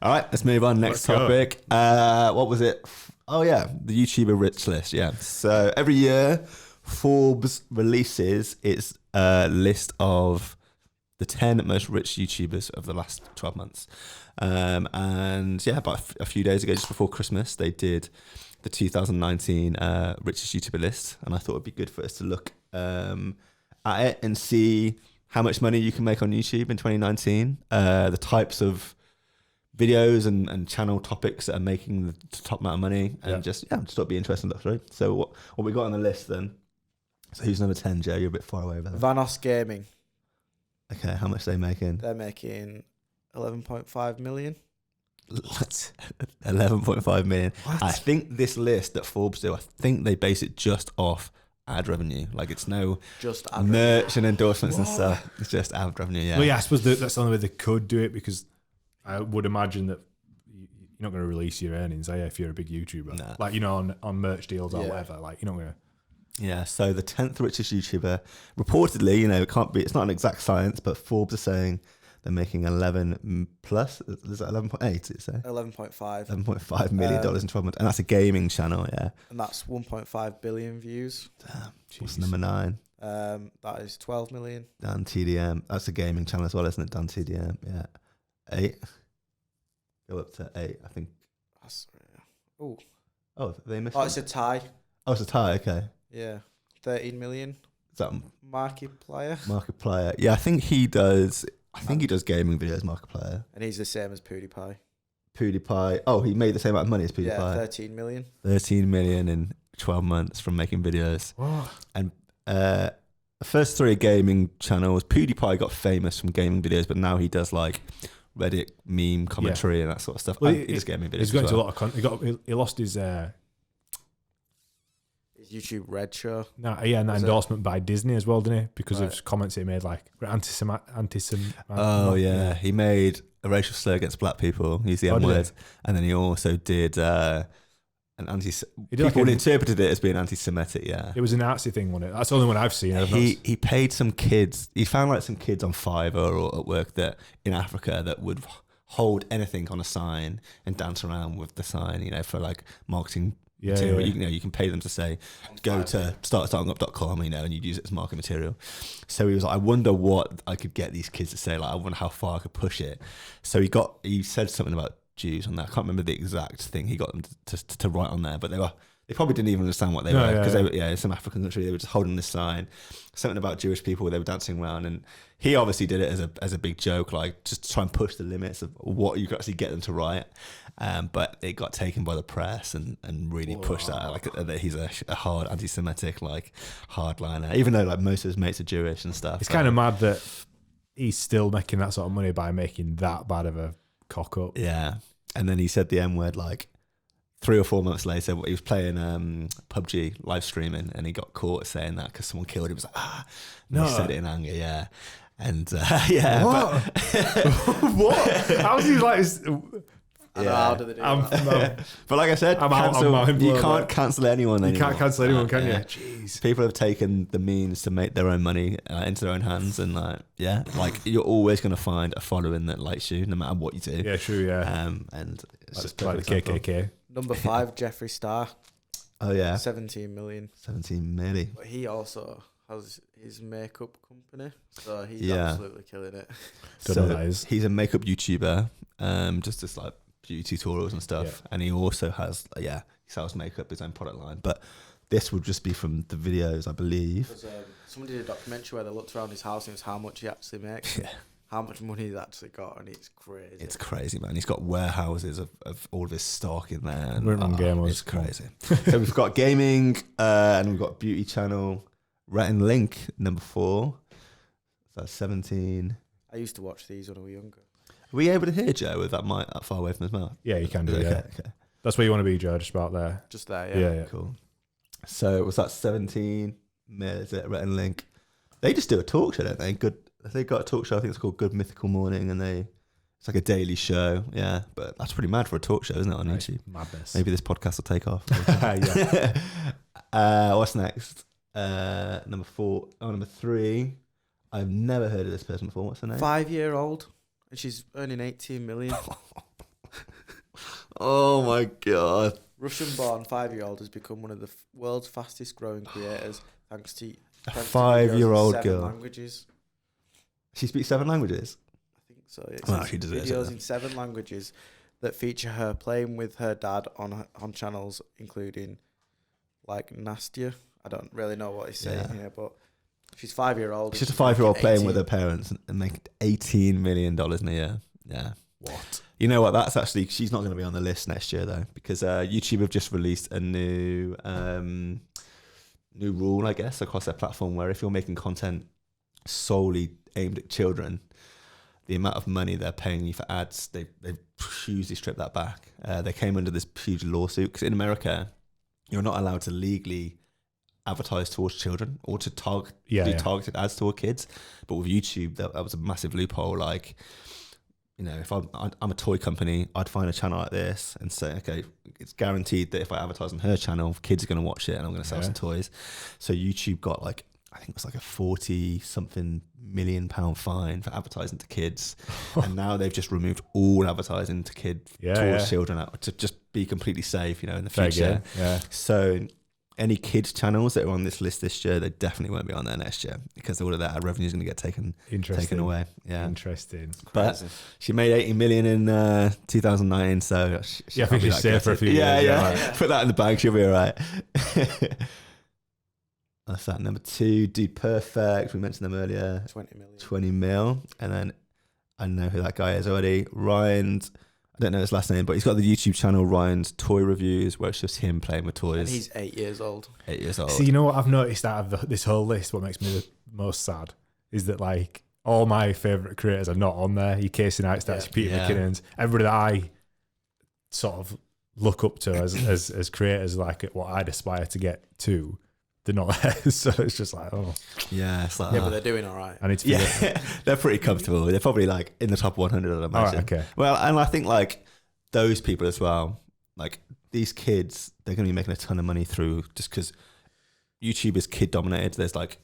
All right, let's move on. Next topic. What was it? Oh yeah, the YouTuber rich list. Yeah. So every year, Forbes releases its list of the 10 most rich YouTubers of the last 12 months. And yeah, about a few days ago, just before Christmas, they did the 2019 richest YouTuber list, and I thought it'd be good for us to look at it and see how much money you can make on YouTube in 2019, the types of videos and channel topics that are making the top amount of money, and just thought it'd be interesting to look through. So what we got on the list then? So who's number 10, Joe? You're a bit far away over there. Vanos Gaming. Okay, how much are they making? They're making 11.5 million. 11.5 million. What? I think this list that Forbes do, I think they base it just off ad revenue. Like it's no just ad merch revenue and endorsements and stuff. It's just ad revenue. Yeah. Well, yeah, I suppose that's the only way they could do it, because I would imagine that you're not going to release your earnings, are you, if you're a big YouTuber? Nah. Like, on merch deals or whatever. Like, you're not going to. Yeah, so the 10th richest YouTuber, reportedly, it's not an exact science, but Forbes are saying they're making 11 plus. Is that 11.8? Did it say? 11.5. $11.5 million in 12 months, and that's a gaming channel. Yeah, and that's 1.5 billion views. Damn. What's number 9? That is 12 million. Dan TDM. That's a gaming channel as well, isn't it? Dan TDM. Yeah, 8. Go up to 8, I think. Oh, they missed. Oh, it's a tie. Oh, it's a tie. Okay. Yeah, 13 million. Is that Markiplier? Markiplier? Yeah, I think he does. He does gaming videos, Markiplier. And he's the same as PewDiePie. PewDiePie. Oh, he made the same amount of money as PewDiePie. Yeah, 13 million. 13 million in 12 months from making videos. What? And the first 3 gaming channels. PewDiePie got famous from gaming videos, but now he does like Reddit meme commentary and that sort of stuff. Well, he does gaming videos. He's got into a lot of content. He lost his YouTube Red Show. Endorsement by Disney as well, didn't he? Because of comments he made, like anti-Semitic. Oh yeah, he made a racial slur against black people. He used the N-word, and then he also did an anti. People interpreted it as being anti-Semitic. Yeah, it was a Nazi thing, wasn't it? That's the only one I've seen. He paid some kids. He found like some kids on Fiverr or at work that in Africa that would hold anything on a sign and dance around with the sign. For like marketing. Material. You can pay them to say, go to startup.com, and you'd use it as marketing material. So he was like, I wonder what I could get these kids to say. Like, I wonder how far I could push it. So he said something about Jews on there. I can't remember the exact thing he got them to write on there, but they probably didn't even understand what they were, because they were in some African country. They were just holding this sign, something about Jewish people. They were dancing around, and he obviously did it as a big joke, like just to try and push the limits of what you could actually get them to write. But it got taken by the press and really pushed that he's a hard anti-Semitic hardliner, even though most of his mates are Jewish and stuff. It's kind of mad that he's still making that sort of money by making that bad of a cock up. Yeah, and then he said the N-word 3 or 4 months later. He was playing PUBG live streaming, and he got caught saying that because someone killed him. He was like, no, he said it in anger. Yeah, and what? What? How's he like? How do they do that? But like I said, you can't cancel anyone anymore. You can't cancel anyone, can you? Jeez. People have taken the means to make their own money into their own hands, and you're always going to find a following that likes you, no matter what you do. Yeah, true. Yeah, and it's just like the KKK. Number 5, Jeffree Star. Oh yeah, 17 million. 17 million. But he also has his makeup company, so he's absolutely killing it. He's a makeup YouTuber, just this beauty tutorials and stuff, and he also has he sells makeup, his own product line. But this would just be from the videos, I believe. Someone did a documentary where they looked around his house and it was how much he actually makes. How much money he's actually got, and it's crazy. It's crazy, man. He's got warehouses of all of his stock in there. And, we're on gamers. It's crazy. So we've got gaming, and we've got beauty channel. Rhett and Link, number 4. So that's 17. I used to watch these when I was younger. Are we able to hear Joe with that mic that far away from his mouth? Yeah, you can do. Okay. That's where you want to be, Joe. Just about there. Just there. Yeah. Cool. So was that 17? Is it Rhett and Link? They just do a talk show, don't they? They got a talk show. I think it's called Good Mythical Morning, and it's like a daily show. Yeah, but that's pretty mad for a talk show, isn't it, on YouTube? Madness. Maybe this podcast will take off. What's next? Number 4. Oh, number 3. I've never heard of this person before. What's her name? 5-year-old, and she's earning 18 million. Oh my god. Russian-born 5-year-old has become one of the world's fastest-growing creators thanks to A videos in 5-year-old 7 girl. languages. She speaks 7 languages. I think so. It Wow, says she deserves videos it. in 7 languages that feature her playing with her dad on channels including like Nastya. I don't really know what he's saying here, but she's 5-year-old. She's just a 5-year-old playing with her parents and making $18 million in a year. Yeah. What? You know what? That's actually, she's not going to be on the list next year though, because YouTube have just released a new rule, I guess, across their platform where if you're making content solely aimed at children, the amount of money they're paying you for ads, they've hugely stripped that back. They came under this huge lawsuit because in America, you're not allowed to legally advertise towards children or to do targeted ads toward kids. But with YouTube, that was a massive loophole. Like, you know, if I'm a toy company, I'd find a channel like this and say, okay, it's guaranteed that if I advertise on her channel, kids are going to watch it and I'm going to sell some toys. So YouTube got like, I think it was like a 40-something million pound fine for advertising to kids. And now they've just removed all advertising to kids towards children to just be completely safe, you know, in the future. So any kids channels that are on this list this year, they definitely won't be on there next year because all of that ad revenue is going to get taken away. Yeah, interesting. But she made 80 million in 2009, so I think she's safe for a few years. Yeah. Put that in the bank, she'll be all right. That's that. Number 2, Dude Perfect. We mentioned them earlier. 20 mil. And then I know who that guy is already. Ryan's, I don't know his last name, but he's got the YouTube channel Ryan's Toy Reviews, where it's just him playing with toys. And he's 8 years old. 8 years old. See, you know what I've noticed out of this whole list, what makes me the most sad is that like all my favourite creators are not on there. Your Casey Neistats, Peter McKinnons, everybody that I sort of look up to as creators, like what I'd aspire to get to. They're not there, so it's just like, oh. Yeah, it's like, but they're doing all right. I need to they're pretty comfortable. They're probably like in the top 100, I'd imagine. All right, okay. Well, and I think like those people as well, like these kids, they're going to be making a ton of money through just because YouTube is kid dominated. There's like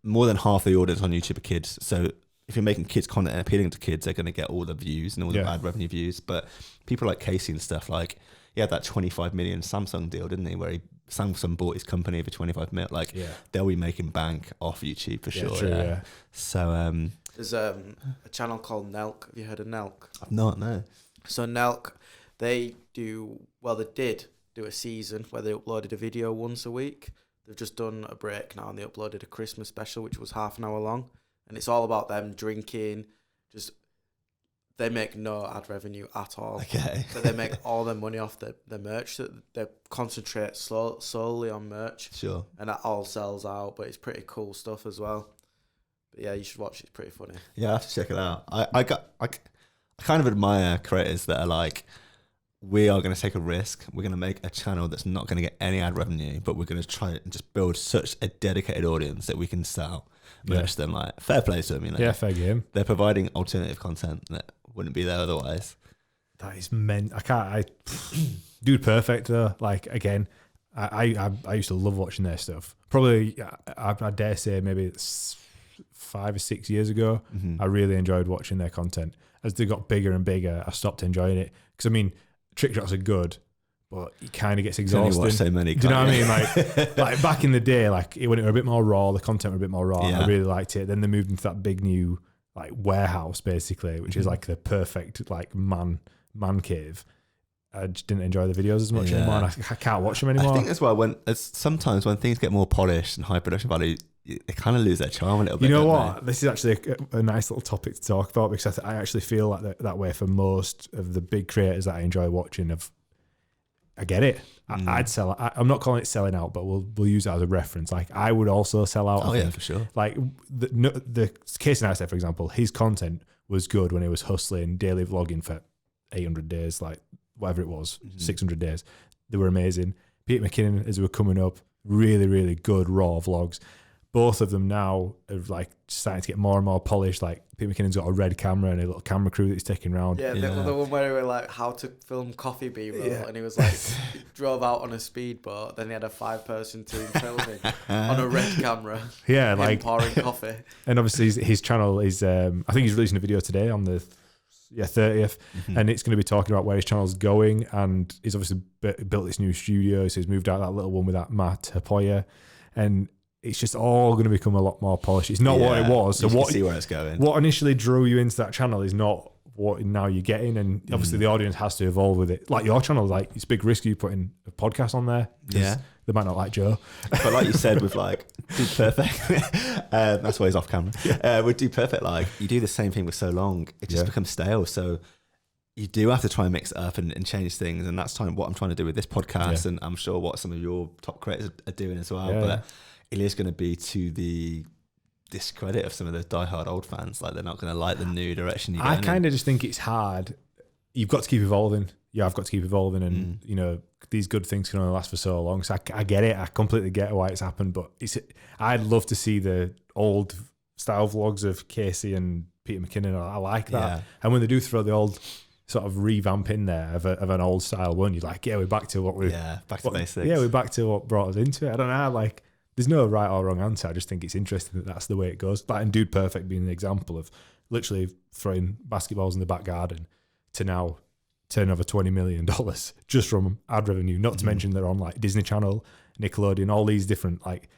more than half the audience on YouTube are kids. So if you're making kids content and appealing to kids, they're going to get all the views and all the ad revenue views. But people like Casey and stuff, like he had that 25 million Samsung deal, didn't he? Where Samsung bought his company for 25 mil. Like they'll be making bank off YouTube for sure. True, So there's a channel called Nelk. Have you heard of Nelk? I've not, no. So Nelk, they did do a season where they uploaded a video once a week. They've just done a break now and they uploaded a Christmas special, which was half an hour long. And it's all about them drinking, they make no ad revenue at all. Okay. So they make all their money off their merch. So they concentrate solely on merch. Sure. And that all sells out, but it's pretty cool stuff as well. But yeah, you should watch it. It's pretty funny. Yeah, I have to check it out. I kind of admire creators that are like, we are going to take a risk. We're going to make a channel that's not going to get any ad revenue, but we're going to try and just build such a dedicated audience that we can sell merch them. Like, fair play to them, you know. Yeah, fair game. They're providing alternative content that wouldn't be there otherwise. That is meant. Dude Perfect though. Like again, I used to love watching their stuff. Probably, I dare say maybe it's 5 or 6 years ago. I really enjoyed watching their content. As they got bigger and bigger, I stopped enjoying it because I mean, trick shots are good, but it kind of gets exhausting. Watch so many. Do you know what I mean? Like back in the day, like when it were a bit more raw, the content were a bit more raw. I really liked it. Then they moved into that big new like warehouse basically, which is like the perfect like man cave. I just didn't enjoy the videos as much anymore. And I can't watch them anymore. I think as well sometimes when things get more polished and high production value, they kind of lose their charm a little bit. You know what? This is actually a nice little topic to talk about because I actually feel like that way for most of the big creators that I enjoy watching. I get it. I'd sell. I'm not calling it selling out, but we'll use it as a reference. Like I would also sell out. Oh yeah, for sure. Like the Casey Neistat, for example, his content was good when he was hustling, daily vlogging for 800 days, like whatever it was, 600 days. They were amazing. Peter McKinnon, as we were coming up, really, really good raw vlogs. Both of them now are like starting to get more and more polished. Like Peter McKinnon's got a red camera and a little camera crew that he's taking around. Yeah, the one where we were like how to film coffee B-roll, and he was like he drove out on a speedboat. Then he had a 5-person team filming on a red camera. Yeah, like pouring coffee. And obviously his channel is. I think he's releasing a video today on the 30th, and it's going to be talking about where his channel's going. And he's obviously built this new studio, so he's moved out that little one with that Matt Hapoya, and it's just all going to become a lot more polished. It's not what it was. So you can see where it's going. What initially drew you into that channel is not what now you're getting, and obviously the audience has to evolve with it. Like your channel, like it's a big risk you putting a podcast on there. Yeah, they might not like Joe, but like you said with like Dude Perfect, that's why he's off camera. With Dude Perfect, like you do the same thing for so long, it just becomes stale. So you do have to try and mix it up and change things, and that's what I'm trying to do with this podcast, and I'm sure what some of your top creators are doing as well. But it is going to be to the discredit of some of the diehard old fans. Like they're not going to like the new direction you're going. I kind of just think it's hard. You've got to keep evolving. Yeah, I've got to keep evolving, and you know these good things can only last for so long. So I get it. I completely get why it's happened. But I'd love to see the old style vlogs of Casey and Peter McKinnon. I like that. And when they do throw the old sort of revamp in there of an old style one, you're like, yeah, we're back to what we back to basics. Yeah, we're back to what brought us into it. I don't know, like. There's no right or wrong answer. I just think it's interesting that that's the way it goes. Like, and Dude Perfect being an example of literally throwing basketballs in the back garden to now turn over $20 million just from ad revenue. Not to mention they're on like Disney Channel, Nickelodeon, all these different like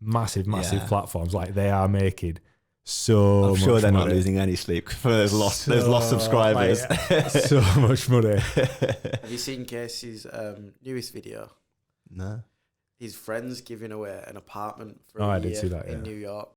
massive platforms. Like they are making so much money. I'm sure they're not losing any sleep for those lost subscribers. Like, so much money. Have you seen Casey's newest video? No. His friends giving away an apartment for a year in New York.